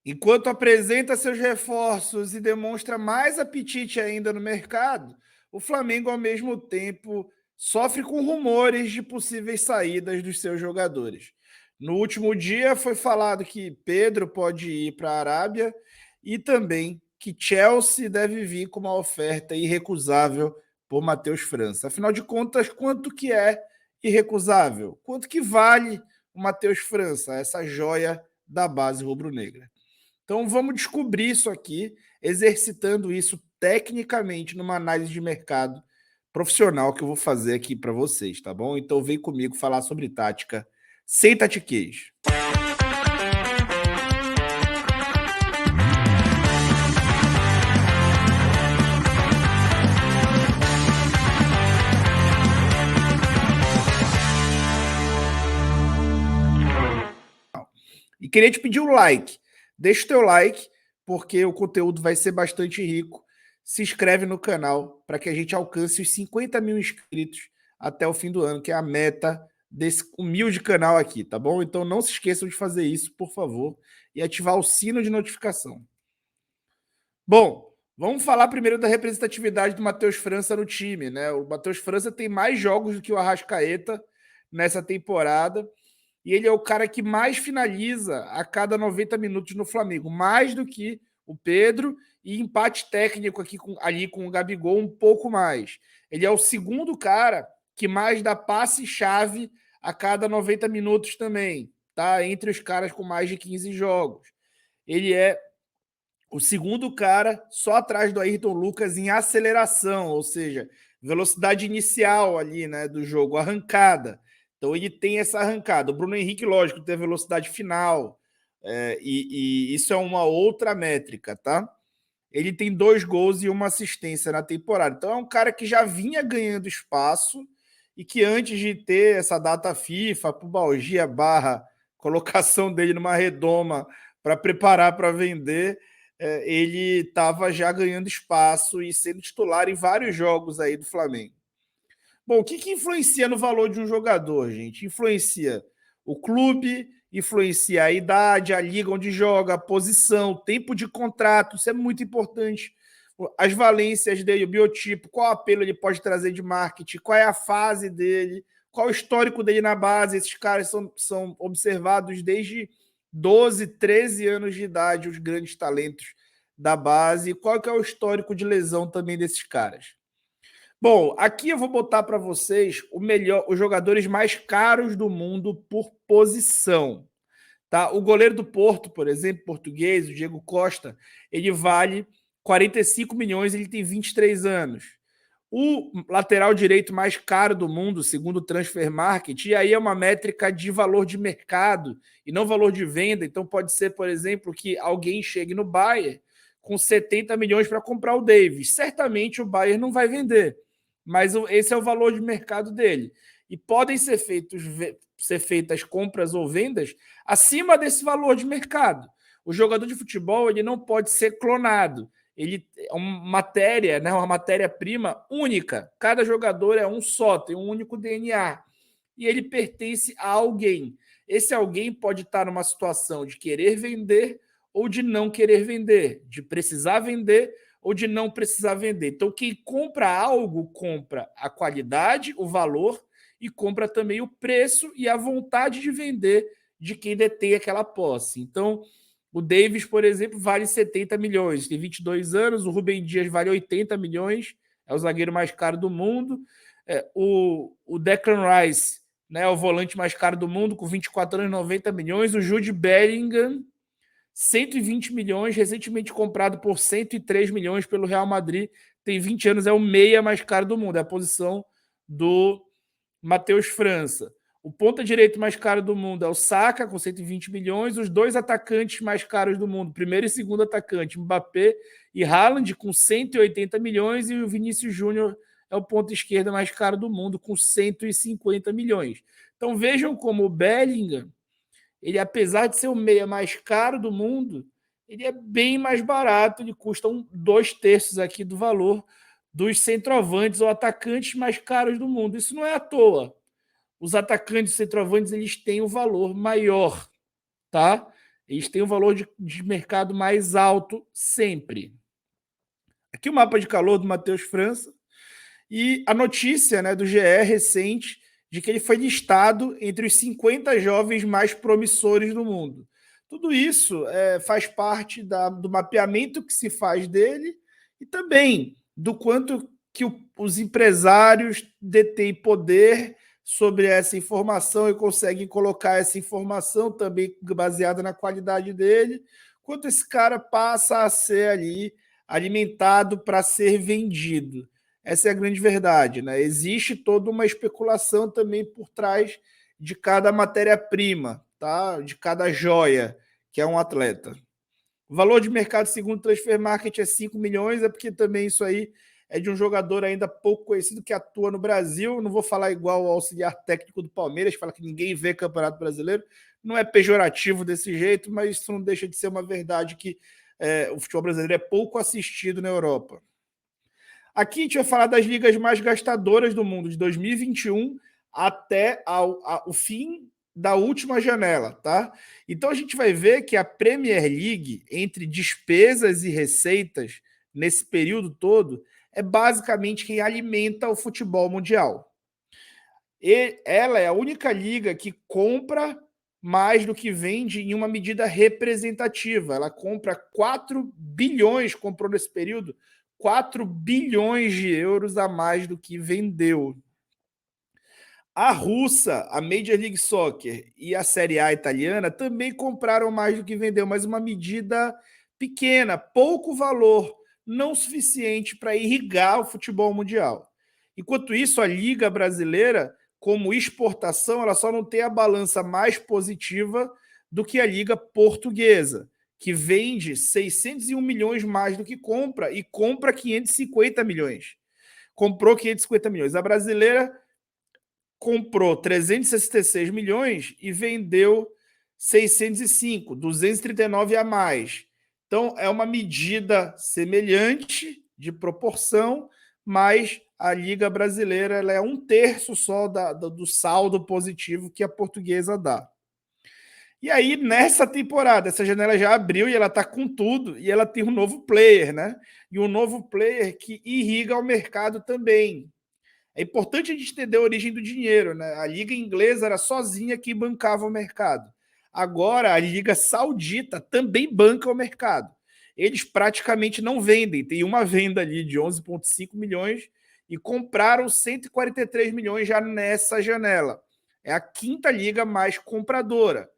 Enquanto apresenta seus reforços e demonstra mais apetite ainda no mercado, o Flamengo, ao mesmo tempo, sofre com rumores de possíveis saídas dos seus jogadores. No último dia, foi falado que Pedro pode ir para a Arábia e também que Chelsea deve vir com uma oferta irrecusável por Matheus França. Afinal de contas, quanto que é irrecusável? Quanto que vale o Matheus França, essa joia da base rubro-negra? Então vamos descobrir isso aqui, exercitando isso tecnicamente numa análise de mercado profissional que eu vou fazer aqui para vocês, tá bom? Então vem comigo falar sobre tática sem tatiquês. E queria te pedir o like. Deixa o teu like, porque o conteúdo vai ser bastante rico. Se inscreve no canal para que a gente alcance os 50 mil inscritos até o fim do ano, que é a meta desse humilde canal aqui, tá bom? Então não se esqueçam de fazer isso, por favor, e ativar o sino de notificação. Bom, vamos falar primeiro da representatividade do Matheus França no time, né? O Matheus França tem mais jogos do que o Arrascaeta nessa temporada. E ele é o cara que mais finaliza a cada 90 minutos no Flamengo, mais do que o Pedro, e empate técnico aqui ali com o Gabigol um pouco mais. Ele é o segundo cara que mais dá passe-chave a cada 90 minutos também, tá? Entre os caras com mais de 15 jogos. Ele é o segundo cara só atrás do Ayrton Lucas em aceleração, ou seja, velocidade inicial ali, né, do jogo, arrancada. Então ele tem essa arrancada. O Bruno Henrique, lógico, tem a velocidade final. E isso é uma outra métrica, tá? Ele tem 2 gols e 1 assistência na temporada. Então é um cara que já vinha ganhando espaço e que antes de ter essa data FIFA, pubalgia barra colocação dele numa redoma para preparar para vender, ele estava já ganhando espaço e sendo titular em vários jogos aí do Flamengo. Bom, o que influencia no valor de um jogador, gente? Influencia o clube, influencia a idade, a liga onde joga, a posição, tempo de contrato, isso é muito importante. As valências dele, o biotipo, qual apelo ele pode trazer de marketing, qual é a fase dele, qual o histórico dele na base. Esses caras são observados desde 12, 13 anos de idade, os grandes talentos da base. Qual que é o histórico de lesão também desses caras? Bom, aqui eu vou botar para vocês os jogadores mais caros do mundo por posição. Tá? O goleiro do Porto, por exemplo, português, o Diego Costa, ele vale 45 milhões, ele tem 23 anos. O lateral direito mais caro do mundo, segundo o Transfer Market, e aí é uma métrica de valor de mercado e não valor de venda. Então pode ser, por exemplo, que alguém chegue no Bayern com 70 milhões para comprar o Davis. Certamente o Bayern não vai vender, mas esse é o valor de mercado dele. E podem ser feitas compras ou vendas acima desse valor de mercado. O jogador de futebol ele não pode ser clonado. Ele é uma matéria, né, uma matéria-prima única. Cada jogador é um só, tem um único DNA. E ele pertence a alguém. Esse alguém pode estar numa situação de querer vender ou de não querer vender, de precisar vender ou de não precisar vender. Então, quem compra algo, compra a qualidade, o valor e compra também o preço e a vontade de vender de quem detém aquela posse. Então, o Davis, por exemplo, vale 70 milhões, tem 22 anos, o Rubem Dias vale 80 milhões, é o zagueiro mais caro do mundo. O Declan Rice, né, o volante mais caro do mundo, com 24 anos, 90 milhões. O Jude Bellingham, 120 milhões, recentemente comprado por 103 milhões pelo Real Madrid, tem 20 anos, é o meia mais caro do mundo, é a posição do Matheus França. O ponta direito mais caro do mundo é o Saka, com 120 milhões. Os 2 atacantes mais caros do mundo, primeiro e segundo atacante, Mbappé e Haaland, com 180 milhões. E o Vinícius Júnior é o ponta esquerda mais caro do mundo, com 150 milhões. Então vejam como o Bellingham, ele, apesar de ser o meia mais caro do mundo, ele é bem mais barato, ele custa 2/3 aqui do valor dos centroavantes ou atacantes mais caros do mundo. Isso não é à toa. Os atacantes e centroavantes eles têm um valor maior, tá? Eles têm um valor de mercado mais alto sempre. Aqui o mapa de calor do Matheus França e a notícia, né, do GE recente de que ele foi listado entre os 50 jovens mais promissores do mundo. Tudo isso faz parte do mapeamento que se faz dele e também do quanto que os empresários detêm poder sobre essa informação e conseguem colocar essa informação também baseada na qualidade dele, quanto esse cara passa a ser ali alimentado para ser vendido. Essa é a grande verdade, né? Existe toda uma especulação também por trás de cada matéria-prima, tá? De cada joia que é um atleta. O valor de mercado segundo o Transfer Market é 5 milhões, é porque também isso aí é de um jogador ainda pouco conhecido que atua no Brasil. Não vou falar igual ao auxiliar técnico do Palmeiras, fala que ninguém vê Campeonato Brasileiro. Não é pejorativo desse jeito, mas isso não deixa de ser uma verdade que o futebol brasileiro é pouco assistido na Europa. Aqui a gente vai falar das ligas mais gastadoras do mundo, de 2021 até o fim da última janela, tá? Então a gente vai ver que a Premier League, entre despesas e receitas, nesse período todo, é basicamente quem alimenta o futebol mundial. E ela é a única liga que compra mais do que vende em uma medida representativa. Ela compra 4 bilhões, comprou nesse período, 4 bilhões de euros a mais do que vendeu. A russa, a Major League Soccer e a Série A italiana também compraram mais do que vendeu, mas uma medida pequena, pouco valor, não suficiente para irrigar o futebol mundial. Enquanto isso, a Liga Brasileira, como exportação, ela só não tem a balança mais positiva do que a Liga Portuguesa, que vende 601 milhões mais do que compra e compra 550 milhões. Comprou 550 milhões. A brasileira comprou 366 milhões e vendeu 605, 239 a mais. Então, é uma medida semelhante de proporção, mas a Liga Brasileira ela é 1/3 só do saldo positivo que a portuguesa dá. E aí, nessa temporada, essa janela já abriu e ela está com tudo, e ela tem um novo player, né? E um novo player que irriga o mercado também. É importante a gente entender a origem do dinheiro, né? A Liga Inglesa era sozinha que bancava o mercado. Agora, a Liga Saudita também banca o mercado. Eles praticamente não vendem. Tem uma venda ali de 11,5 milhões e compraram 143 milhões já nessa janela. É a quinta liga mais compradora.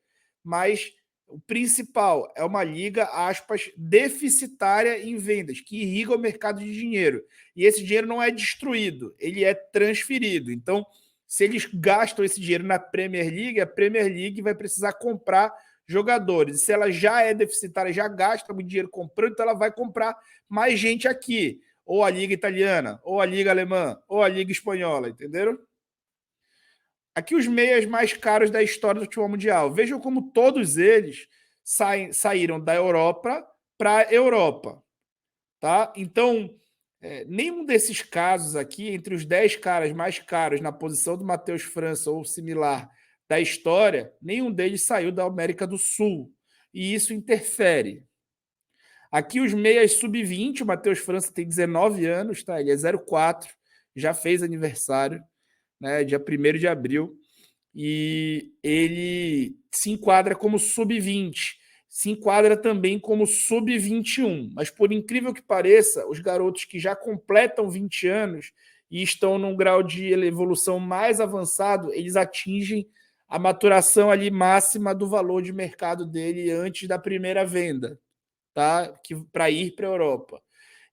Mas o principal é uma liga, aspas, deficitária em vendas, que irriga o mercado de dinheiro. E esse dinheiro não é destruído, ele é transferido. Então, se eles gastam esse dinheiro na Premier League, a Premier League vai precisar comprar jogadores. E se ela já é deficitária, já gasta muito dinheiro comprando, então ela vai comprar mais gente aqui. Ou a Liga Italiana, ou a Liga Alemã, ou a Liga Espanhola, entenderam? Aqui os meias mais caros da história do futebol mundial. Vejam como todos eles saíram da Europa para a Europa. Tá? Então, nenhum desses casos aqui, entre os 10 caras mais caros na posição do Matheus França ou similar da história, nenhum deles saiu da América do Sul. E isso interfere. Aqui os meias sub-20, o Matheus França tem 19 anos, tá? Ele é 04, já fez aniversário, né? Dia 1º de abril. E ele se enquadra como sub-20, se enquadra também como sub-21. Mas, por incrível que pareça, os garotos que já completam 20 anos e estão num grau de evolução mais avançado, eles atingem a maturação ali máxima do valor de mercado dele antes da primeira venda, tá? Para ir para a Europa.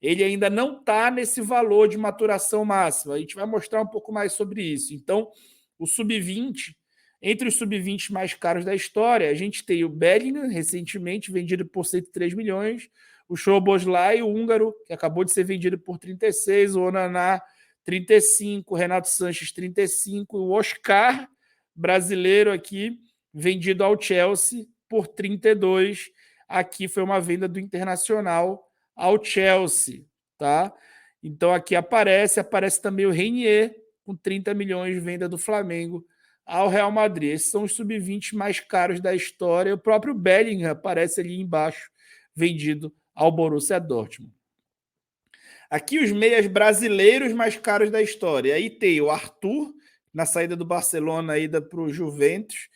Ele ainda não está nesse valor de maturação máxima. A gente vai mostrar um pouco mais sobre isso. Então, o sub-20, entre os sub-20 mais caros da história, a gente tem o Bellingham, recentemente vendido por 103 milhões, o Szoboszlai, o húngaro, que acabou de ser vendido por 36, o Onaná, 35, o Renato Sanches, 35, o Oscar, brasileiro aqui, vendido ao Chelsea por 32. Aqui foi uma venda do Internacional ao Chelsea, tá? Então aqui aparece também o Reinier com 30 milhões de venda do Flamengo ao Real Madrid. Esses são os sub-20 mais caros da história. O próprio Bellingham aparece ali embaixo, vendido ao Borussia Dortmund. Aqui os meias brasileiros mais caros da história. Aí tem o Arthur, na saída do Barcelona, ida para o Juventus.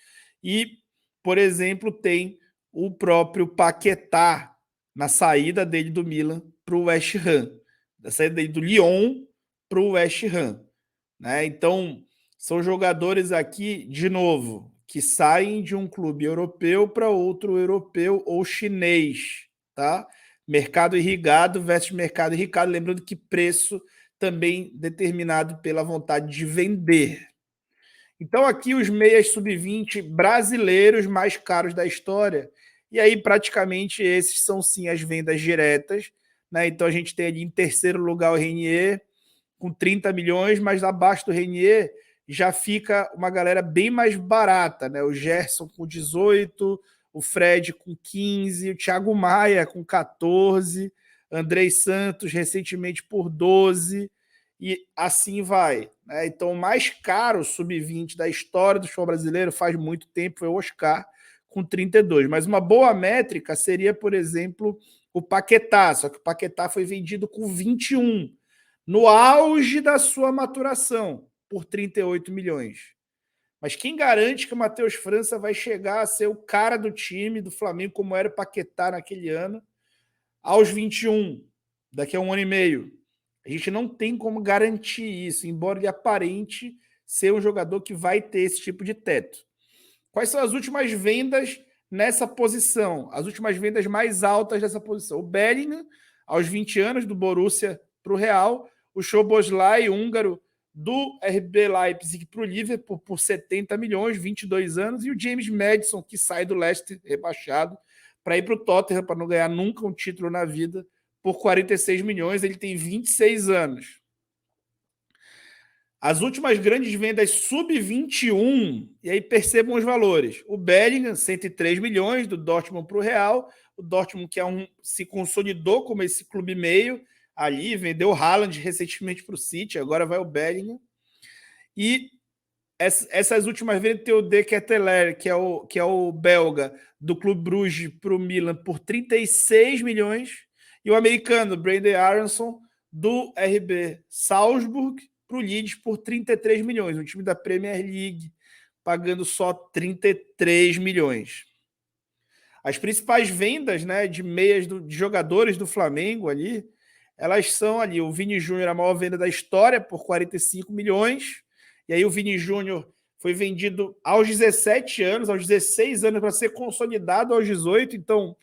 E, por exemplo, tem o próprio Paquetá, na saída dele do Milan para o West Ham. Da saída dele do Lyon para o West Ham. Né? Então, são jogadores aqui, de novo, que saem de um clube europeu para outro europeu ou chinês. Tá? Mercado irrigado versus mercado irrigado. Lembrando que preço também determinado pela vontade de vender. Então, aqui os meias sub-20 brasileiros mais caros da história. E aí, praticamente, esses são sim as vendas diretas. Né? Então, a gente tem ali em terceiro lugar o Renier, com 30 milhões, mas abaixo do Renier já fica uma galera bem mais barata. Né? O Gerson com 18, o Fred com 15, o Thiago Maia com 14, Andrei Santos recentemente por 12, e assim vai. Né? Então, o mais caro sub-20 da história do futebol brasileiro faz muito tempo foi o Oscar, com 32. Mas uma boa métrica seria, por exemplo, o Paquetá, só que o Paquetá foi vendido com 21, no auge da sua maturação, por 38 milhões. Mas quem garante que o Matheus França vai chegar a ser o cara do time do Flamengo, como era o Paquetá naquele ano, aos 21, daqui a um ano e meio? A gente não tem como garantir isso, embora ele aparente ser um jogador que vai ter esse tipo de teto. Quais são as últimas vendas nessa posição? As últimas vendas mais altas dessa posição. O Bellingham, aos 20 anos, do Borussia para o Real. O Szoboszlai, húngaro, do RB Leipzig para o Liverpool por 70 milhões, 22 anos. E o James Maddison, que sai do Leicester rebaixado para ir para o Tottenham, para não ganhar nunca um título na vida, por 46 milhões. Ele tem 26 anos. As últimas grandes vendas sub-21, e aí percebam os valores. O Bellingham, 103 milhões, do Dortmund para o Real. O Dortmund, que se consolidou como esse clube meio ali, vendeu o Haaland recentemente para o City, agora vai o Bellingham. E essas últimas vendas tem o De Ketelaere, que é o belga, do Clube Bruges para o Milan, por 36 milhões. E o americano, Brandon Aronson, do RB Salzburg, para o Leeds por 33 milhões, um time da Premier League pagando só 33 milhões. As principais vendas, né, de meias de jogadores do Flamengo ali, elas são ali, o Vini Júnior, a maior venda da história, por 45 milhões, e aí o Vini Júnior foi vendido aos 17 anos, aos 16 anos, para ser consolidado aos 18, então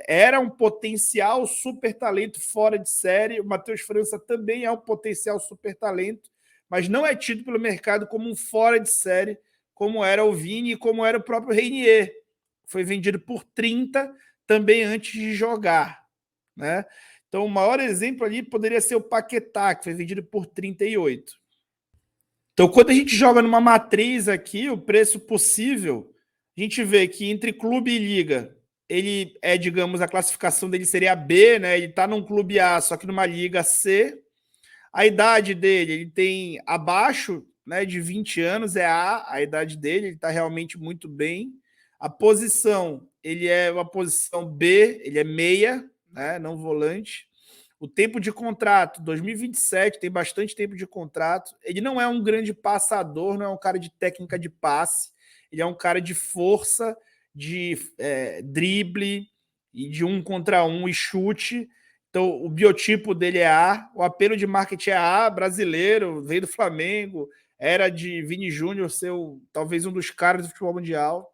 era um potencial super talento fora de série. O Matheus França também é um potencial super talento, mas não é tido pelo mercado como um fora de série, como era o Vini e como era o próprio Renier. Foi vendido por 30 também antes de jogar. Né? Então, o maior exemplo ali poderia ser o Paquetá, que foi vendido por 38. Então, quando a gente joga numa matriz aqui, o preço possível, a gente vê que entre clube e liga, ele é, digamos, a classificação dele seria B, né? Ele está num clube A, só que numa liga C. A idade dele, ele tem abaixo, né, de 20 anos, é a idade dele, ele está realmente muito bem. A posição, ele é uma posição B, ele é meia, né, não volante. O tempo de contrato, 2027, tem bastante tempo de contrato. Ele não é um grande passador, não é um cara de técnica de passe, ele é um cara de força, de drible e de 1 contra 1 e chute. Então, o biotipo dele é A, o apelo de marketing é A, brasileiro, veio do Flamengo, era de Vini Júnior ser talvez um dos caras do futebol mundial.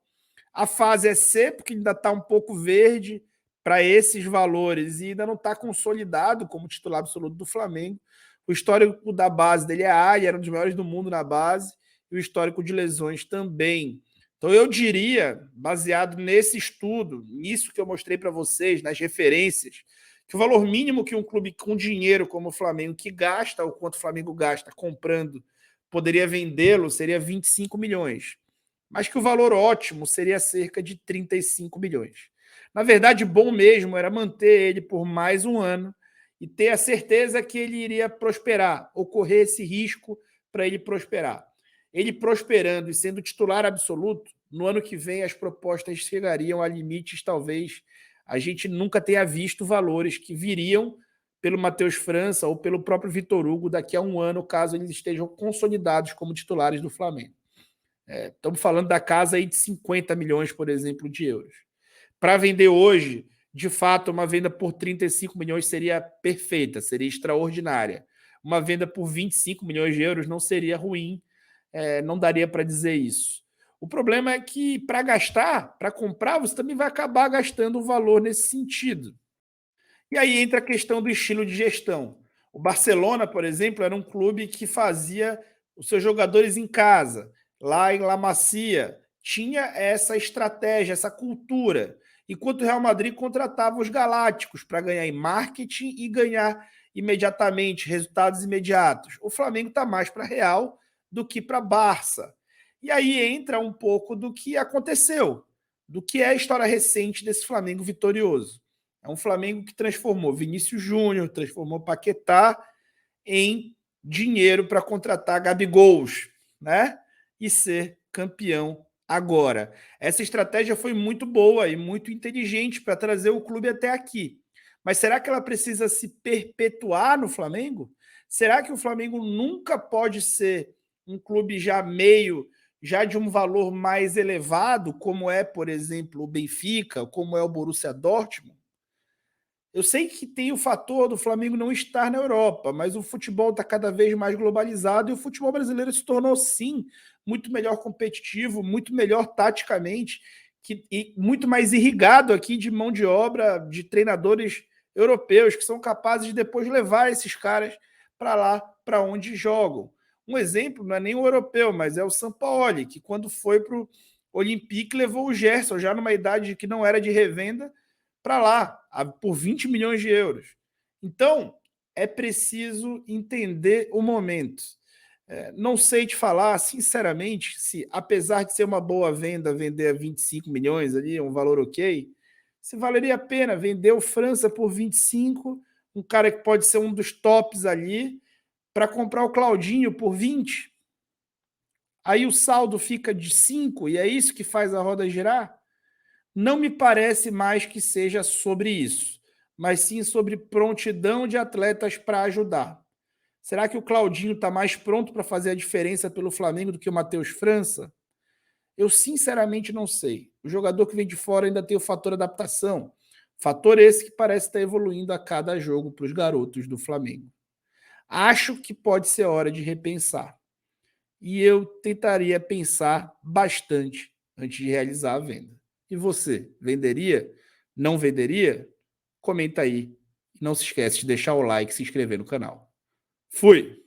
A fase é C, porque ainda está um pouco verde para esses valores e ainda não está consolidado como titular absoluto do Flamengo. O histórico da base dele é A, ele era um dos melhores do mundo na base, e o histórico de lesões também. Então, eu diria, baseado nesse estudo, nisso que eu mostrei para vocês, nas referências, que o valor mínimo que um clube com dinheiro como o Flamengo, que gasta o quanto o Flamengo gasta comprando, poderia vendê-lo, seria 25 milhões. Mas que o valor ótimo seria cerca de 35 milhões. Na verdade, bom mesmo era manter ele por mais um ano e ter a certeza que ele iria prosperar, ou correr esse risco para ele prosperar. ele prosperando e sendo titular absoluto, no ano que vem as propostas chegariam a limites talvez a gente nunca tenha visto valores que viriam pelo Matheus França ou pelo próprio Vitor Hugo daqui a um ano, caso eles estejam consolidados como titulares do Flamengo. Estamos falando da casa aí de 50 milhões, por exemplo, de euros. Para vender hoje, de fato, uma venda por 35 milhões seria perfeita, seria extraordinária. Uma venda por 25 milhões de euros não seria ruim, não daria para dizer isso. O problema é que para gastar, para comprar, você também vai acabar gastando um valor nesse sentido. E aí entra a questão do estilo de gestão. O Barcelona, por exemplo, era um clube que fazia os seus jogadores em casa. Lá em La Masia, tinha essa estratégia, essa cultura. Enquanto o Real Madrid contratava os galácticos para ganhar em marketing e ganhar imediatamente, resultados imediatos. O Flamengo está mais para Real do que para Barça. E aí entra um pouco do que aconteceu, do que é a história recente desse Flamengo vitorioso. É um Flamengo que transformou Vinícius Júnior, transformou Paquetá em dinheiro para contratar Gabigols, né? E ser campeão agora. Essa estratégia foi muito boa e muito inteligente para trazer o clube até aqui. Mas será que ela precisa se perpetuar no Flamengo? Será que o Flamengo nunca pode ser um clube já de um valor mais elevado, como é, por exemplo, o Benfica, como é o Borussia Dortmund? Eu sei que tem o fator do Flamengo não estar na Europa, mas o futebol está cada vez mais globalizado e o futebol brasileiro se tornou, sim, muito melhor competitivo, muito melhor taticamente e muito mais irrigado aqui de mão de obra de treinadores europeus que são capazes de depois levar esses caras para lá, para onde jogam. Um exemplo não é nem o europeu, mas é o Sampaoli, que quando foi para o Olympique levou o Gerson, já numa idade que não era de revenda, para lá, por 20 milhões de euros. Então, é preciso entender o momento. Não sei te falar, sinceramente, se, apesar de ser uma boa venda, vender a 25 milhões ali, um valor ok, se valeria a pena vender o França por 25, um cara que pode ser um dos tops ali, para comprar o Claudinho por 20. Aí o saldo fica de 5 e é isso que faz a roda girar? Não me parece mais que seja sobre isso, mas sim sobre prontidão de atletas para ajudar. Será que o Claudinho está mais pronto para fazer a diferença pelo Flamengo do que o Matheus França? Eu sinceramente não sei. O jogador que vem de fora ainda tem o fator adaptação. Fator esse que parece estar evoluindo a cada jogo para os garotos do Flamengo. Acho que pode ser hora de repensar. E eu tentaria pensar bastante antes de realizar a venda. E você, venderia? Não venderia? Comenta aí. E não se esquece de deixar o like e se inscrever no canal. Fui!